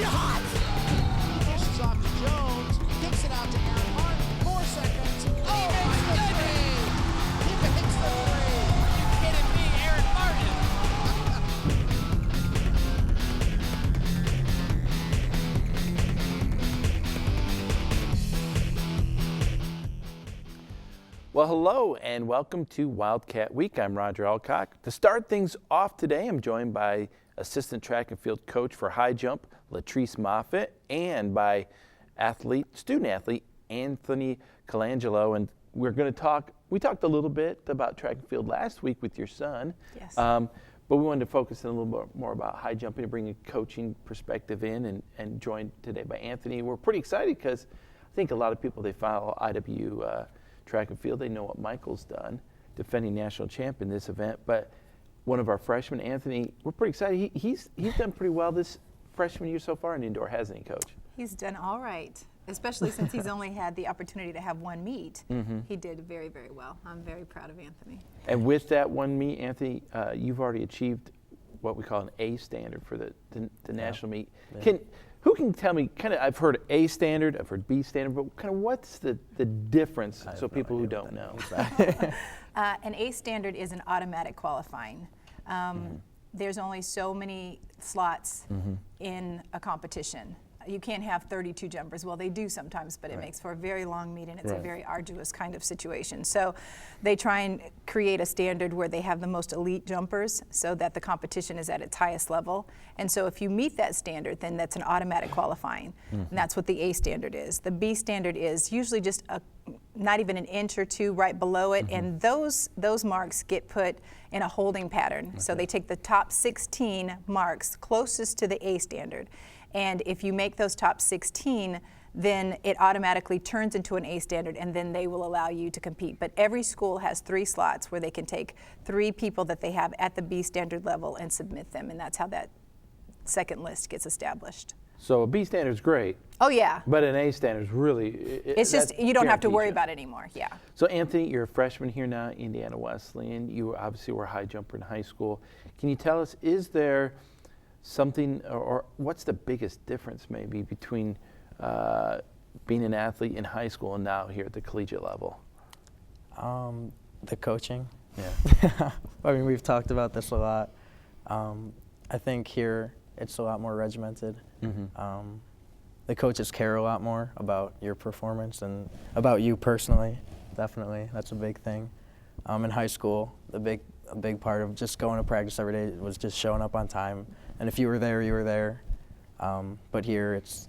shot! Dishes off to Jones, kicks it out to Aaron Hart, 4 seconds. Oh my goodness! He makes the three. Are you kidding me, Aaron Martin? Well, hello and welcome to Wildcat Week. I'm Roger Alcock. To start things off today, I'm joined by assistant track and field coach for high jump, Latrice Moffitt, and by student athlete, Anthony Colangelo. And we're going to we talked a little bit about track and field last week with your son. Yes. But we wanted to focus in a little bit more about high jumping and bring a coaching perspective in and joined today by Anthony. We're pretty excited because I think a lot of people, they follow IW track and field, they know what Michael's done, defending national champ in this event. But one of our freshmen, Anthony, we're pretty excited. He's done pretty well this freshman year so far in indoor, hasn't he, Coach? He's done all right, especially since he's only had the opportunity to have one meet. He did very, very well. I'm very proud of Anthony. And with that one meet, Anthony, you've already achieved what we call an A standard for the national meet. Yeah. Who can tell me, I've heard A standard, I've heard B standard, but kind of what's the difference so people who don't know? An A standard is an automatic qualifying. There's only so many slots in a competition. You can't have 32 jumpers. Well, they do sometimes, but it makes for a very long meet, and it's a very arduous kind of situation. So they try and create a standard where they have the most elite jumpers so that the competition is at its highest level. And so if you meet that standard, then that's an automatic qualifying. And that's what the A standard is. The B standard is usually just not even an inch or two right below it, and those marks get put in a holding pattern. So they take the top 16 marks closest to the A standard. And if you make those top 16, then it automatically turns into an A standard, and then they will allow you to compete. But every school has 3 slots where they can take 3 people that they have at the B standard level and submit them, and that's how that second list gets established. So a B standard is great. Oh yeah. But an A standard is really, it's just, you don't have to worry about it anymore, yeah. So Anthony, you're a freshman here now at Indiana Wesleyan. You obviously were a high jumper in high school. Can you tell us, is there something, or what's the biggest difference maybe between being an athlete in high school and now here at the collegiate level? The coaching. Yeah. I mean, we've talked about this a lot. I think here it's a lot more regimented. The coaches care a lot more about your performance and about you personally. Definitely, that's a big thing. In high school, a big part of just going to practice every day was just showing up on time. And if you were there, you were there. But here, it's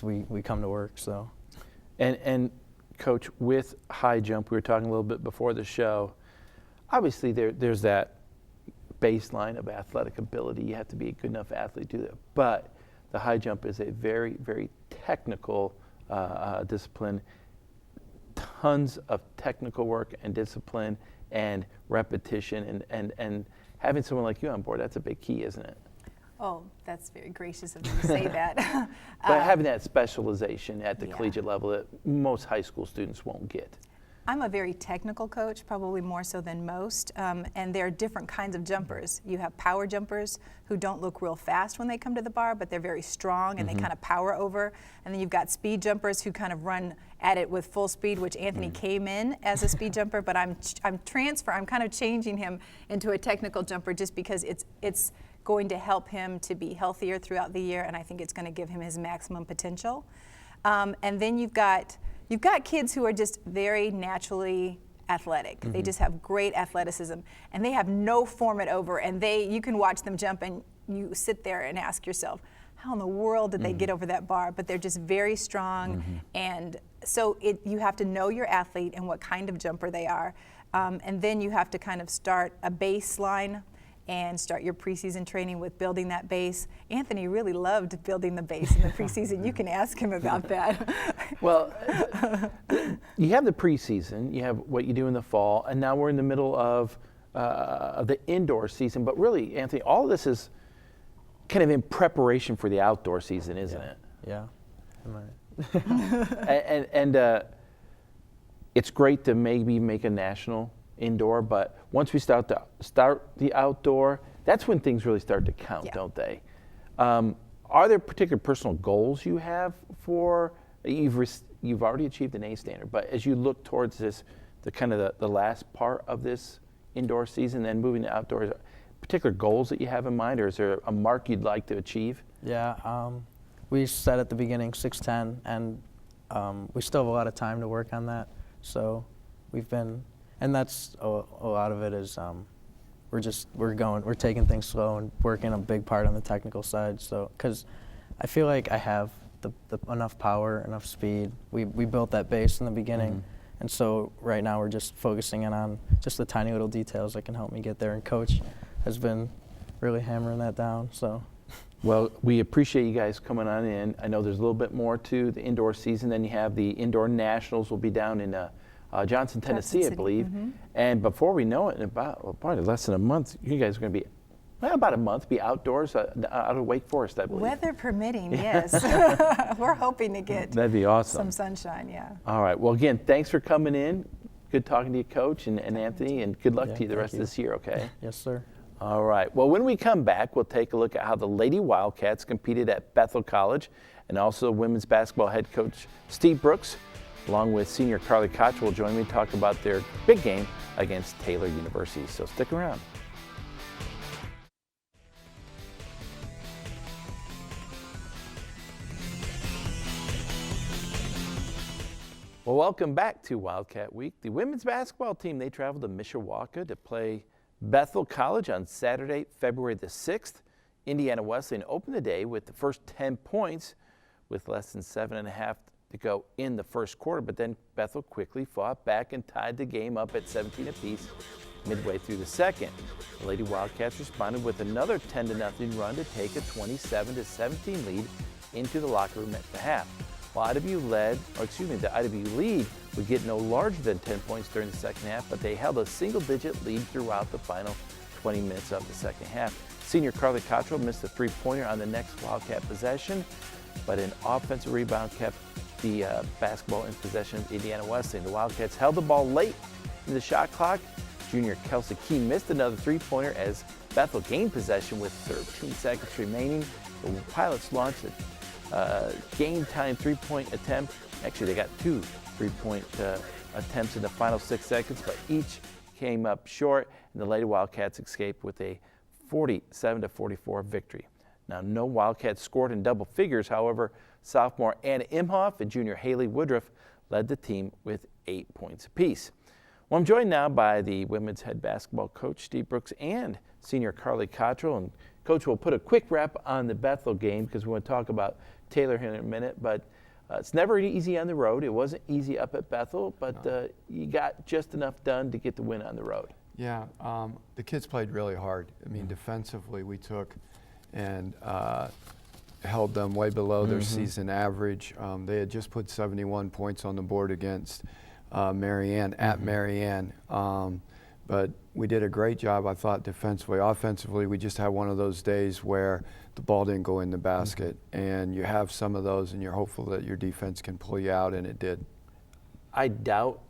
we come to work. So. And Coach, with high jump, we were talking a little bit before the show. Obviously, there's that baseline of athletic ability. You have to be a good enough athlete to do that. But the high jump is a very, very technical discipline. Tons of technical work and discipline and repetition, and having someone like you on board, that's a big key, isn't it? Oh, that's very gracious of you to say that. But having that specialization at the collegiate level that most high school students won't get. I'm a very technical coach, probably more so than most, and there are different kinds of jumpers. You have power jumpers who don't look real fast when they come to the bar, but they're very strong and they kind of power over. And then you've got speed jumpers who kind of run at it with full speed, which Anthony came in as a speed jumper, but I'm kind of changing him into a technical jumper just because it's going to help him to be healthier throughout the year, and I think it's going to give him his maximum potential. And then you've got kids who are just very naturally athletic. They just have great athleticism, and they have no form it over, and you can watch them jump and you sit there and ask yourself, how in the world did they get over that bar? But they're just very strong, and so you have to know your athlete and what kind of jumper they are, and then you have to kind of start a baseline and start your preseason training with building that base. Anthony really loved building the base in the preseason. You can ask him about that. Well, you have the preseason, you have what you do in the fall, and now we're in the middle of the indoor season. But really, Anthony, all of this is kind of in preparation for the outdoor season, isn't it? Yeah. And it's great to maybe make a national indoor, but once we start the outdoor, that's when things really start to count, don't they? Are there particular personal goals you have for you've already achieved an A standard, but as you look towards this, the last part of this indoor season, then moving to outdoors, particular goals that you have in mind, or is there a mark you'd like to achieve? Yeah, we said at the beginning 6'10", and we still have a lot of time to work on that. So and that's a lot of it is we're taking things slow and working a big part on the technical side. So because I feel like I have the enough power, enough speed. We built that base in the beginning, and so right now we're just focusing in on just the tiny little details that can help me get there. And Coach has been really hammering that down. So. Well, we appreciate you guys coming on in. I know there's a little bit more to the indoor season. Then you have the indoor nationals will be down in Johnson, Tennessee, I believe. And before we know it, in probably less than a month, you guys are going to be, about a month, be outdoors out of Wake Forest, I believe. Weather permitting, yes. We're hoping to get That'd be awesome. some sunshine, yeah. All right. Well, again, thanks for coming in. Good talking to you, Coach, and Anthony, and good luck to you the rest of this year, okay? Yes, sir. All right. Well, when we come back, we'll take a look at how the Lady Wildcats competed at Bethel College, and also women's basketball head coach Steve Brooks, along with senior Carly Koch, will join me to talk about their big game against Taylor University. So stick around. Well, welcome back to Wildcat Week. The women's basketball team, they traveled to Mishawaka to play Bethel College on Saturday, February the 6th. Indiana Wesleyan opened the day with the first 10 points with less than 7.5 to go in the first quarter, but then Bethel quickly fought back and tied the game up at 17 apiece midway through the second. The Lady Wildcats responded with another 10-0 run to take a 27-17 lead into the locker room at the half. While the IW lead would get no larger than 10 points during the second half, but they held a single-digit lead throughout the final 20 minutes of the second half. Senior Carly Cottrell missed a three-pointer on the next Wildcat possession, but an offensive rebound kept the basketball in possession of Indiana Wesleyan. The Wildcats held the ball late in the shot clock. Junior Kelsey Key missed another three-pointer as Bethel gained possession with 13 seconds remaining. The Pilots launched a game-time three-point attempt. Actually, they got two three-point attempts in the final 6 seconds, but each came up short, and the Lady Wildcats escaped with a 47-44 victory. Now, no Wildcats scored in double figures. However, sophomore Anna Imhoff and junior Haley Woodruff led the team with 8 points apiece. Well, I'm joined now by the women's head basketball coach, Steve Brooks, and senior Carly Cottrell. And Coach, we'll put a quick wrap on the Bethel game because we want to talk about Taylor here in a minute. But it's never easy on the road. It wasn't easy up at Bethel, but you got just enough done to get the win on the road. Yeah, the kids played really hard. I mean, defensively, we took and held them way below their season average. They had just put 71 points on the board against Marianne at Marianne. But we did a great job, I thought, defensively. Offensively, we just had one of those days where the ball didn't go in the basket. And you have some of those, and you're hopeful that your defense can pull you out, and it did. I doubt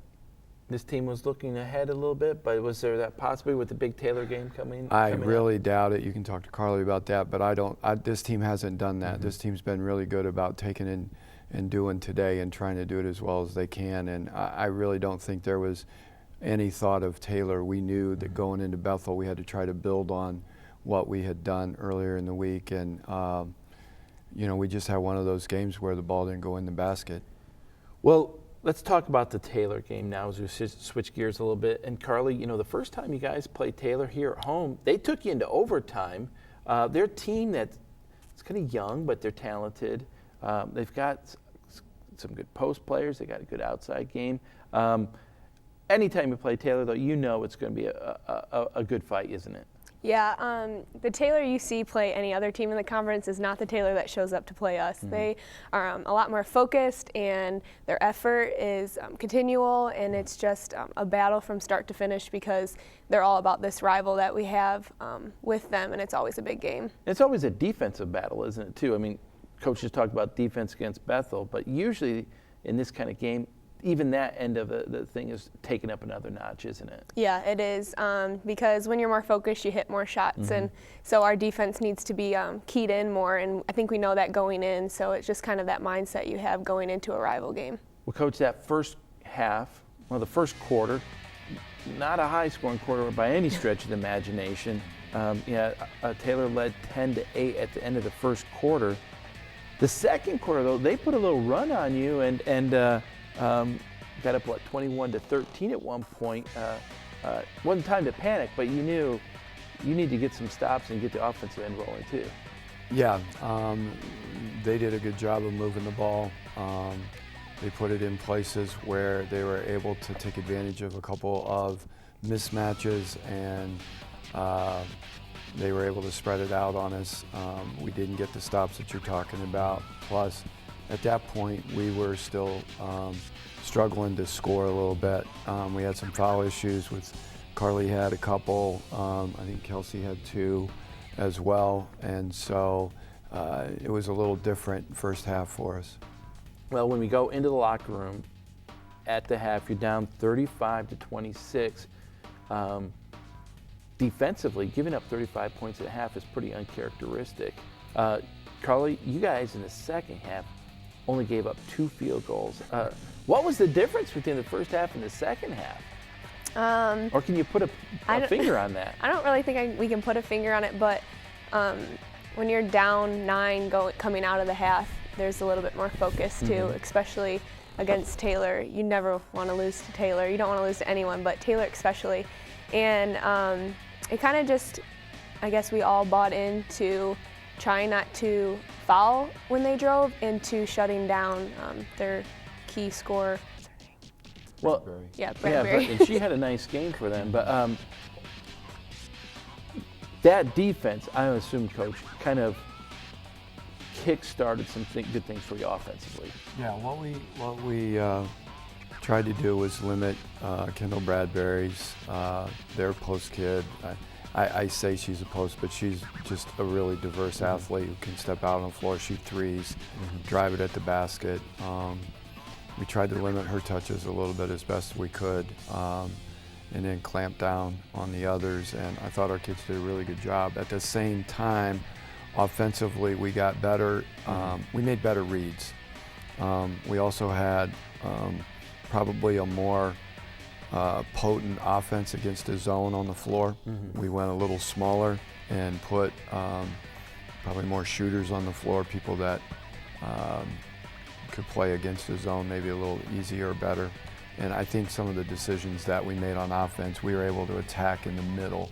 this team was looking ahead a little bit, but was there that possibly with the big Taylor game coming? I really doubt it. You can talk to Carly about that, but I don't. This team hasn't done that. This team's been really good about taking in and doing today and trying to do it as well as they can. And I really don't think there was any thought of Taylor. We knew that going into Bethel, we had to try to build on what we had done earlier in the week, and we just had one of those games where the ball didn't go in the basket. Well, let's talk about the Taylor game now as we switch gears a little bit. And Carly, the first time you guys played Taylor here at home, they took you into overtime. They're a team that's kind of young, but they're talented. They've got some good post players. They got a good outside game. Anytime you play Taylor, though, it's going to be a good fight, isn't it? Yeah, the Taylor you see play any other team in the conference is not the Taylor that shows up to play us. They are a lot more focused, and their effort is continual, and it's just a battle from start to finish because they're all about this rival that we have with them, and it's always a big game. It's always a defensive battle, isn't it, too? I mean, coaches talk about defense against Bethel, but usually in this kind of game, even that end of the thing is taken up another notch, isn't it? Yeah, it is, because when you're more focused, you hit more shots, and so our defense needs to be keyed in more, and I think we know that going in, so it's just kind of that mindset you have going into a rival game. Well, Coach, that first half, the first quarter, not a high-scoring quarter by any stretch of the imagination. Taylor led 10-8 at the end of the first quarter. The second quarter, though, they put a little run on you and got up, 21-13 at one point. Wasn't time to panic, but you knew you need to get some stops and get the offensive end rolling, too. Yeah, they did a good job of moving the ball. They put it in places where they were able to take advantage of a couple of mismatches, and they were able to spread it out on us. We didn't get the stops that you're talking about. Plus, at that point, we were still struggling to score a little bit. We had some foul issues. Carly had a couple. I think Kelsey had 2 as well. And so it was a little different first half for us. Well, when we go into the locker room at the half, you're down 35-26. Defensively, giving up 35 points at a half is pretty uncharacteristic. Carly, you guys in the second half only gave up 2 field goals. What was the difference between the first half and the second half? Or can you put a finger on that? I don't really think we can put a finger on it, but when you're down 9 coming out of the half, there's a little bit more focus too, especially against Taylor. You never want to lose to Taylor. You don't want to lose to anyone, but Taylor especially. And it kind of just, I guess we all bought into trying not to foul when they drove, into shutting down their key scorer. Well, Bradbury. Yeah, and she had a nice game for them. But that defense, I assume, Coach, kind of kick-started some good things for you offensively. Yeah, what we tried to do was limit Kendall Bradbury's, their post kid. I say she's a post, but she's just a really diverse athlete who can step out on the floor, shoot threes, drive it at the basket. We tried to limit her touches a little bit as best we could, and then clamp down on the others, and I thought our kids did a really good job. At the same time, offensively, we got better. We made better reads. We also had probably a more potent offense against the zone on the floor. We went a little smaller and put probably more shooters on the floor, people that could play against the zone maybe a little easier or better. And I think some of the decisions that we made on offense, we were able to attack in the middle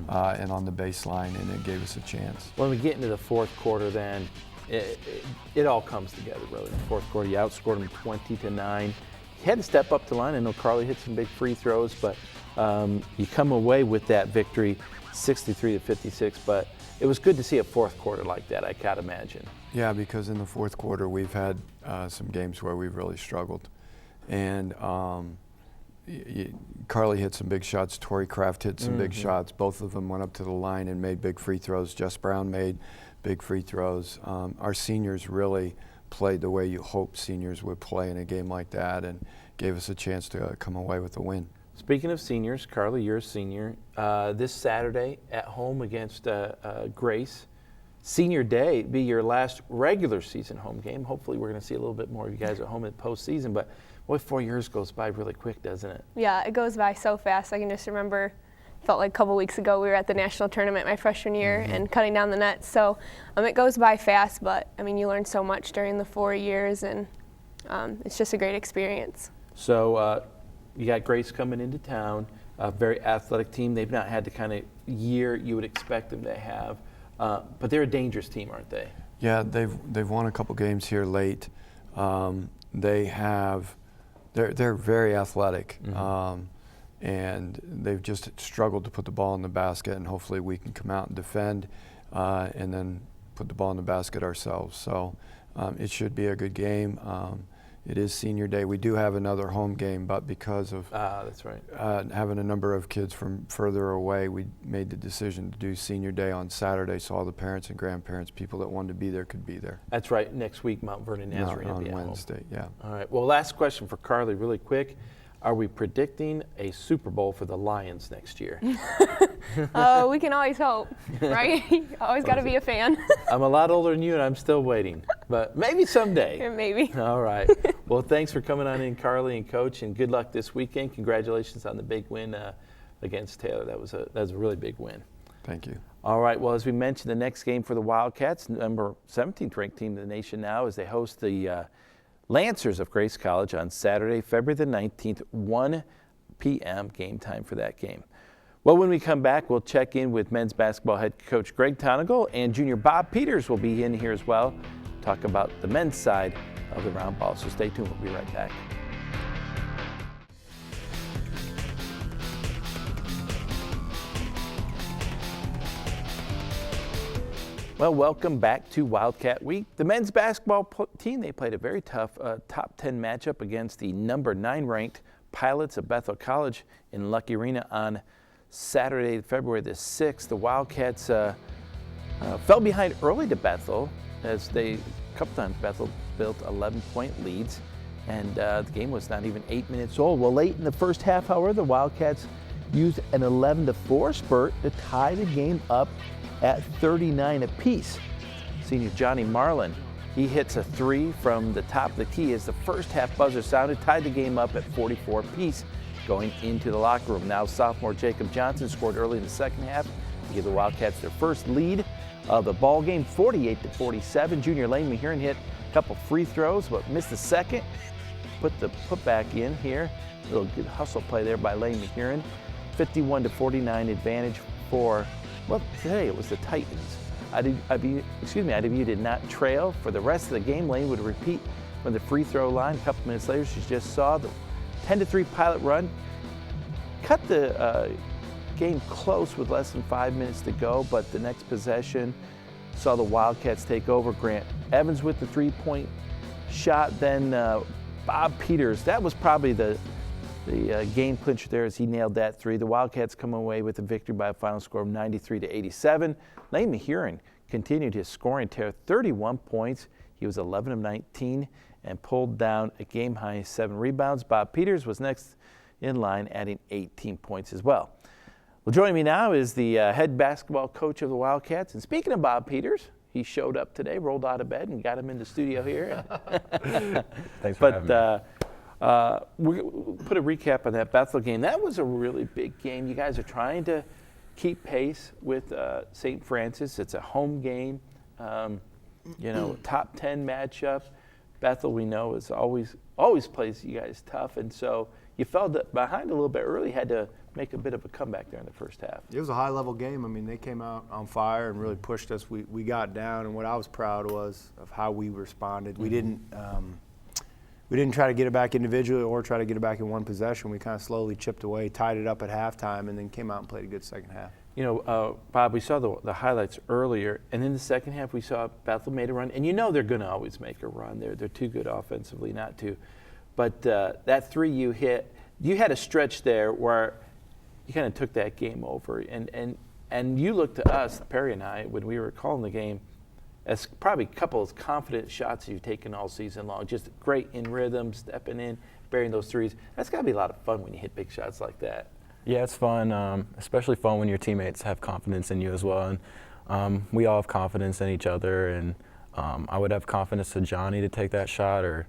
and on the baseline, and it gave us a chance. When we get into the fourth quarter, then it all comes together, really. In the fourth quarter, you outscored them 20-9. You had to step up the line. I know Carly hit some big free throws, but you come away with that victory, 63-56. But it was good to see a fourth quarter like that, I can't imagine. Yeah, because in the fourth quarter, we've had some games where we've really struggled. And Carly hit some big shots. Tori Kraft hit some big shots. Both of them went up to the line and made big free throws. Jess Brown made big free throws. Our seniors really played the way you hope seniors would play in a game like that, and gave us a chance to come away with a win. Speaking of seniors, Carly, you're a senior. This Saturday at home against Grace. Senior Day be your last regular season home game. Hopefully we're going to see a little bit more of you guys at home in the postseason, but boy, 4 years goes by really quick, doesn't it? Yeah, it goes by so fast. I can just remember, felt like a couple weeks ago we were at the national tournament my freshman year and cutting down the nets. So it goes by fast, but I mean, you learn so much during the 4 years, and it's just a great experience. So you got Grace coming into town, a very athletic team. They've not had the kind of year you would expect them to have, but they're a dangerous team, aren't they? Yeah, they've won a couple games here late. They're very athletic, and they've just struggled to put the ball in the basket, and hopefully we can come out and defend and then put the ball in the basket ourselves. So it should be a good game. it is senior day. We do have another home game, but because of that's right. having a number of kids from further away, we made the decision to do senior day on Saturday, so all the parents and grandparents, people that wanted to be there, could be there. That's right. Next week, Mount Vernon Nazarene will on be at home. Wednesday. Yeah. All right. Well, last question for Carly, really quick. Are we predicting a Super Bowl for the Lions next year? We can always hope, right? Always got to be a fan. I'm a lot older than you, and I'm still waiting. But maybe someday. Maybe. All right. Well, thanks for coming on in, Carly and Coach, and good luck this weekend. Congratulations on the big win against Taylor. That was a really big win. Thank you. All right. Well, as we mentioned, the next game for the Wildcats, number 17th ranked team in the nation now, as they host the Lancers of Grace College on Saturday, February the 19th, 1 p.m. game time for that game. Well, when we come back, we'll check in with men's basketball head coach Greg Tonigal, and junior Bob Peters will be in here as well, talk about the men's side of the round ball. So stay tuned. We'll be right back. Well, welcome back to Wildcat Week. The men's basketball team, they played a very tough top 10 matchup against the number 9 ranked Pilots of Bethel College in Lucky Arena on Saturday, February the 6th. The Wildcats fell behind early to Bethel, as a couple times Bethel built 11-point leads, and the game was not even 8 minutes old. Well, late in the first half, however, the Wildcats used an 11-4 spurt to tie the game up at 39 apiece. Senior Johnny Marlin, he hits a 3 from the top of the key as the first half buzzer sounded, tied the game up at 44 apiece going into the locker room. Now sophomore Jacob Johnson scored early in the second half to give the Wildcats their first lead of the ball game, 48-47. Junior Lane Mahiran hit a couple free throws, but missed the second. Put the putback in here. A little good hustle play there by Lane Mahiran. 51-49 advantage for, well, today it was the Titans. IWU did not trail for the rest of the game. Lane would repeat from the free throw line. A couple minutes later, she just saw the 10-3 Pilot run. Cut the game close with less than 5 minutes to go, but the next possession saw the Wildcats take over. Grant Evans with the three-point shot, then Bob Peters. That was probably the game clincher there as he nailed that 3. The Wildcats come away with a victory by a final score of 93-87. Lane Mahiran continued his scoring tear, 31 points. He was 11 of 19 and pulled down a game-high 7 rebounds. Bob Peters was next in line, adding 18 points as well. Well, joining me now is the head basketball coach of the Wildcats. And speaking of Bob Peters, he showed up today, rolled out of bed, and got him in the studio here. Thanks for having me. We'll put a recap on that Bethel game. That was a really big game. You guys are trying to keep pace with St. Francis. It's a home game, top 10 matchup. Bethel, we know, is always plays you guys tough, and so you fell behind a little bit early, had to make a bit of a comeback there in the first half. It was a high-level game. I mean, they came out on fire and really pushed us. We got down, and what I was proud was of how we responded. We didn't try to get it back individually or try to get it back in one possession. We kind of slowly chipped away, tied it up at halftime, and then came out and played a good second half. Bob, we saw the highlights earlier, and in the second half we saw Bethel made a run, and they're going to always make a run. They're too good offensively not to. But that 3 you hit, you had a stretch there where you kind of took that game over, and you looked to us, Perry and I, when we were calling the game, as probably a couple of confident shots you've taken all season long. Just great in rhythm, stepping in, burying those threes. That's got to be a lot of fun when you hit big shots like that. Yeah, it's fun, especially fun when your teammates have confidence in you as well. And we all have confidence in each other. And I would have confidence to Johnny to take that shot or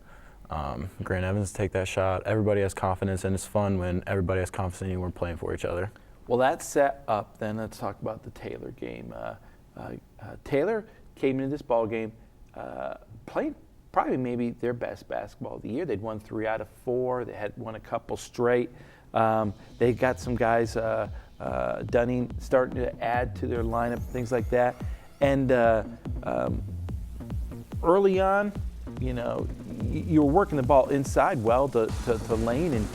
Grant Evans to take that shot. Everybody has confidence, and it's fun when everybody has confidence in you and we're playing for each other. Well, that set up, then let's talk about the Taylor game. Taylor came into this ball game playing probably maybe their best basketball of the year. They'd won 3 out of 4. They had won a couple straight. They got some guys, Dunning, starting to add to their lineup, things like that. And early on, you were working the ball inside well to Lane and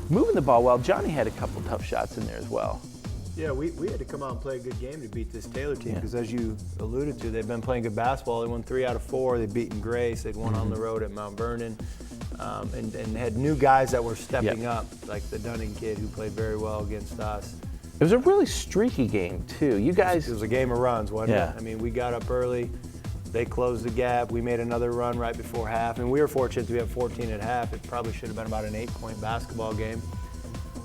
moving the ball well. Johnny had a couple tough shots in there as well. Yeah, we had to come out and play a good game to beat this Taylor team because, as you alluded to, they've been playing good basketball. They won 3 out of 4. They've beaten Grace. They'd won on the road at Mount Vernon. and had new guys that were stepping up, like the Dunning kid who played very well against us. It was a really streaky game, too. You guys. It was a game of runs, wasn't Yeah. it? I mean, we got up early. They closed the gap. We made another run right before half, and we were fortunate to be up 14 at half. It probably should have been about an 8-point basketball game.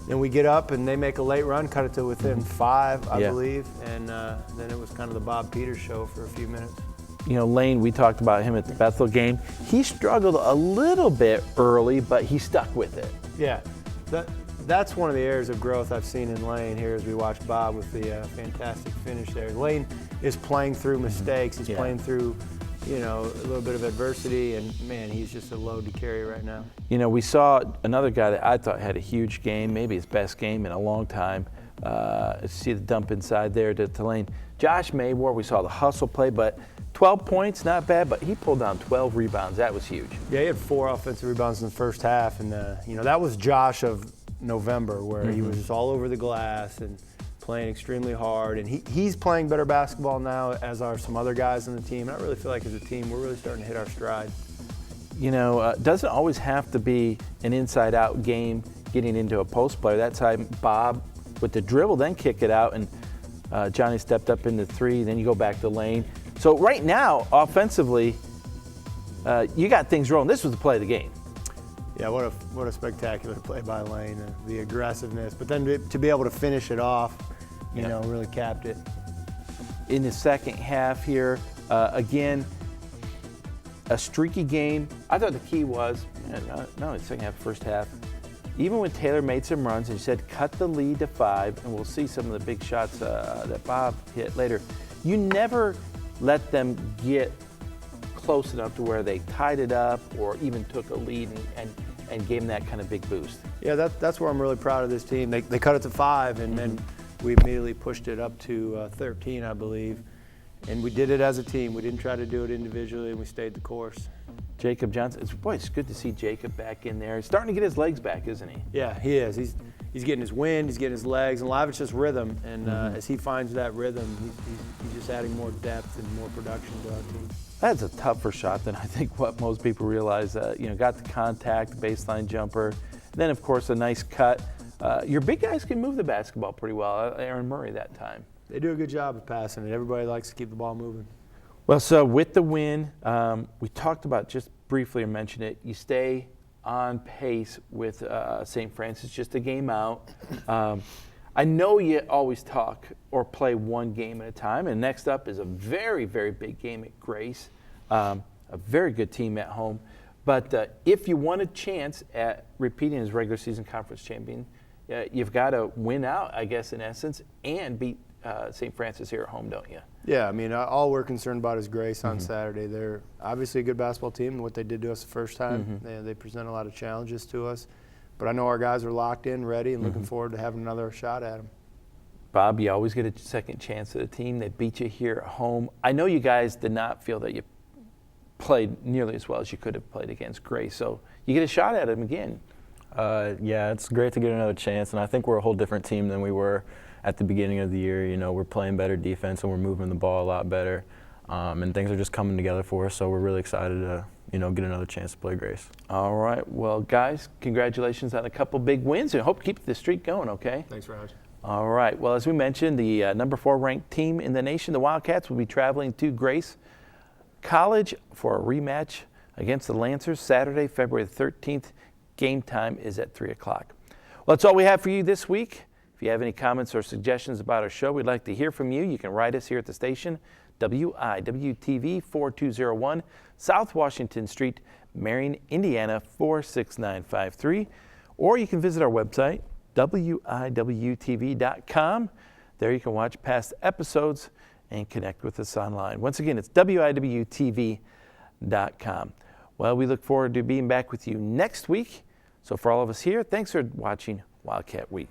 Then we get up, and they make a late run, cut it to within 5, I Yeah. believe, and then it was kind of the Bob Peters show for a few minutes. You know, Lane, we talked about him at the Bethel game. He struggled a little bit early, but he stuck with it. Yeah, that's one of the areas of growth I've seen in Lane here as we watch Bob with the fantastic finish there. Lane is playing through mistakes. He's playing through, you know, a little bit of adversity, and man, he's just a load to carry right now. You know, we saw another guy that I thought had a huge game, maybe his best game in a long time. See the dump inside there to Lane. Josh Maywar, we saw the hustle play, but 12 points, not bad, but he pulled down 12 rebounds. That was huge. Yeah, he had 4 offensive rebounds in the first half, and you know, that was Josh of November, where he was just all over the glass and playing extremely hard. And he's playing better basketball now, as are some other guys on the team. And I really feel like as a team, we're really starting to hit our stride. You know, doesn't always have to be an inside-out game getting into a post player. That time, Bob with the dribble, then kick it out, and Johnny stepped up into 3, then you go back to Lane. So right now, offensively, you got things rolling. This was the play of the game. Yeah, what a spectacular play by Lane, the aggressiveness. But then to be able to finish it off, you know, really capped it. In the second half here, again, a streaky game. I thought the key was, not only the second half, first half, even when Taylor made some runs and he said, cut the lead to 5, and we'll see some of the big shots that Bob hit later, you never let them get close enough to where they tied it up or even took a lead and gave them that kind of big boost. Yeah, that's where I'm really proud of this team. They cut it to 5, and then we immediately pushed it up to 13, I believe. And we did it as a team. We didn't try to do it individually, and we stayed the course. Jacob Johnson, it's good to see Jacob back in there. He's starting to get his legs back, isn't he? Yeah, he is. He's getting his wind, he's getting his legs, and a lot of it's just rhythm. And as he finds that rhythm, he's just adding more depth and more production to our team. That's a tougher shot than I think what most people realize. You know, got the contact, baseline jumper, then of course a nice cut. Your big guys can move the basketball pretty well. Aaron Murray that time. They do a good job of passing it. Everybody likes to keep the ball moving. Well, so with the win, we talked about, just briefly or mentioned it, you stay on pace with St. Francis, just a game out. I know you always talk or play one game at a time, and next up is a very, very big game at Grace, a very good team at home. But if you want a chance at repeating as regular season conference champion, you've got to win out, I guess, in essence, and beat St. Francis here at home, don't you? Yeah, I mean, all we're concerned about is Grace on Saturday. They're obviously a good basketball team, and what they did to us the first time, they present a lot of challenges to us. But I know our guys are locked in, ready, and looking forward to having another shot at them. Bob, you always get a second chance at a team. They beat you here at home. I know you guys did not feel that you played nearly as well as you could have played against Grace, so you get a shot at them again. Yeah, it's great to get another chance, and I think we're a whole different team than we were at the beginning of the year. You know, we're playing better defense and we're moving the ball a lot better, and things are just coming together for us, so we're really excited to, you know, get another chance to play Grace. All right, well, guys, congratulations on a couple big wins, and hope to keep the streak going, okay? Thanks, Raj. All right, well, as we mentioned, the number 4 ranked team in the nation, the Wildcats, will be traveling to Grace College for a rematch against the Lancers Saturday, February the 13th. Game time is at 3 o'clock. Well, that's all we have for you this week. If you have any comments or suggestions about our show, we'd like to hear from you. You can write us here at the station, WIWTV 4201, South Washington Street, Marion, Indiana 46953. Or you can visit our website, WIWTV.com. There you can watch past episodes and connect with us online. Once again, it's WIWTV.com. Well, we look forward to being back with you next week. So for all of us here, thanks for watching Wildcat Week.